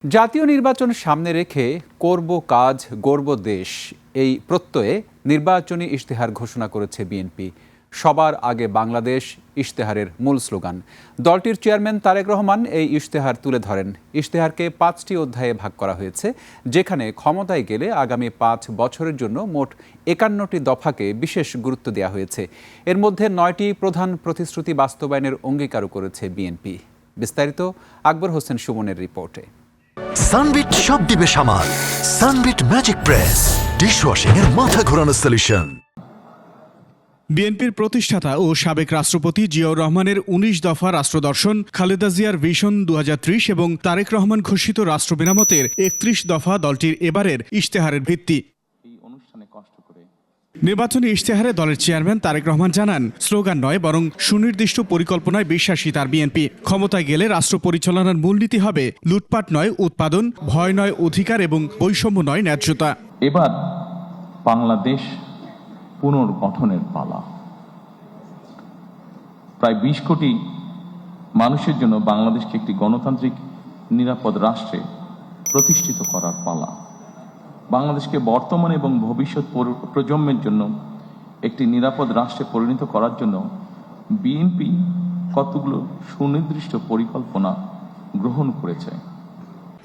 জাতীয় নির্বাচন সামনে রেখে করব কাজ গড়ব দেশ এই প্রত্যয়ে নির্বাচনী ইশতেহার ঘোষণা করেছে বিএনপি। সবার আগে বাংলাদেশ ইশতেহারের মূল স্লোগান। দলটির চেয়ারম্যান তারেক রহমান এই ইশতেহার তুলে ধরেন। ইশতেহারকে 5টি অধ্যায়ে ভাগ করা হয়েছে, যেখানে ক্ষমতায় গেলে আগামী 5 বছরের জন্য মোট 51টি দফাকে বিশেষ গুরুত্ব দেওয়া হয়েছে। এর মধ্যে 9টি প্রধান প্রতিশ্রুতি বাস্তবায়নের অঙ্গীকারও করেছে বিএনপি। বিস্তারিত আকবর হোসেন সুমনের রিপোর্টে। সানবিট সব দিবে সামাল। সানবিট ম্যাজিক প্রেস ডিশওয়াশিং এর মাথা ঘোরানো সলিউশন। বিএনপির প্রতিষ্ঠাতা ও সাবেক রাষ্ট্রপতি জিয়াউর রহমানের 19 দফা রাষ্ট্রদর্শন, খালেদা জিয়ার ভিশন 2030 এবং তারেক রহমান ঘোষিত রাষ্ট্র মেরামতের 31 দফা দলটির এবারের ইশতেহারের ভিত্তি। নির্বাচনী ইশতেহারে দলের চেয়ারম্যান তারেক রহমান জানান, স্লোগান নয় বরং সুনির্দিষ্ট পরিকল্পনায় বিশ্বাসী তার বিএনপি। ক্ষমতায় গেলে রাষ্ট্র পরিচালনার মূলনীতি হবে লুটপাট নয় উৎপাদন, ভয় নয় অধিকার এবং বৈষম্য নয় ন্যায্যতা। এবার বাংলাদেশ পুনর্গঠনের পালা। প্রায় 20 কোটি মানুষের জন্য বাংলাদেশকে একটি গণতান্ত্রিক নিরাপদ রাষ্ট্রে প্রতিষ্ঠিত করার পালা। বাংলাদেশকে বর্তমান এবং ভবিষ্যৎ প্রজন্মের জন্য একটি নিরাপদ রাষ্ট্রে পরিণত করার জন্য বিএনপি কতগুলো সুনির্দিষ্ট পরিকল্পনা গ্রহণ করেছে।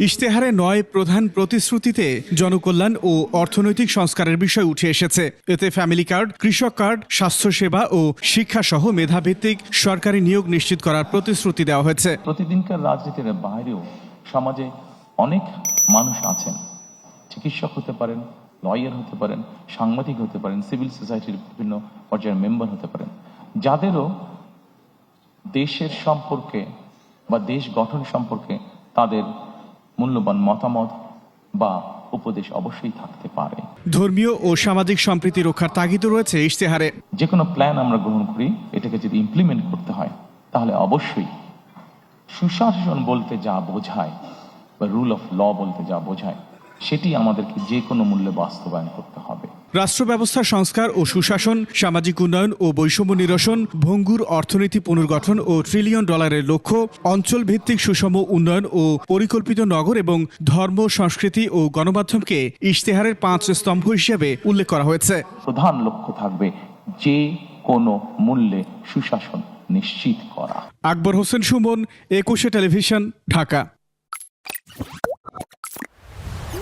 ইশতেহারে 9 প্রধান প্রতিশ্রুতিতে জনকল্যাণ ও অর্থনৈতিক সংস্কারের বিষয় উঠে এসেছে। এতে ফ্যামিলি কার্ড, কৃষক কার্ড, স্বাস্থ্যসেবা ও শিক্ষাসহ মেধাভিত্তিক সরকারি নিয়োগ নিশ্চিত করার প্রতিশ্রুতি দেওয়া হয়েছে। প্রতিদিনকার রাজনীতির বাইরেও সমাজে অনেক মানুষ আছেন, চিকিৎসক হতে পারেন, লয়ার হতে পারেন, সাংবাদিক হতে পারেন, সিভিল সোসাইটির বিভিন্ন পর্যায়ের মেম্বার হতে পারেন, যাদেরও দেশের সম্পর্কে বা দেশ গঠন সম্পর্কে তাদের মূল্যবান মতামত বা উপদেশ অবশ্যই থাকতে পারে। ধর্মীয় ও সামাজিক সম্প্রীতি রক্ষার তাগিদও রয়েছে ইশতেহারে। যে কোনো প্ল্যান আমরা গ্রহণ করি, এটাকে যদি ইমপ্লিমেন্ট করতে হয় তাহলে অবশ্যই সুশাসন বলতে যা বোঝায় বা রুল অফ ল বলতে যা বোঝায় সেটি আমাদেরকে যে কোনো মূল্যে বাস্তবায়ন করতে হবে। রাষ্ট্র ব্যবস্থা সংস্কার ও সুশাসন, সামাজিক উন্নয়ন ও বৈষম্য নিরসন, ভঙ্গুর অর্থনীতি পুনর্গঠন ও $1 ট্রিলিয়ন লক্ষ্য, অঞ্চল ভিত্তিক সুষম উন্নয়ন ও পরিকল্পিত নগর এবং ধর্ম, সংস্কৃতি ও গণমাধ্যমকে ইশতেহারের 5 স্তম্ভ হিসেবে উল্লেখ করা হয়েছে। প্রধান লক্ষ্য থাকবে যে কোনো মূল্যে সুশাসন নিশ্চিত করা। আকবর হোসেন সুমন, 21 টেলিভিশন, ঢাকা।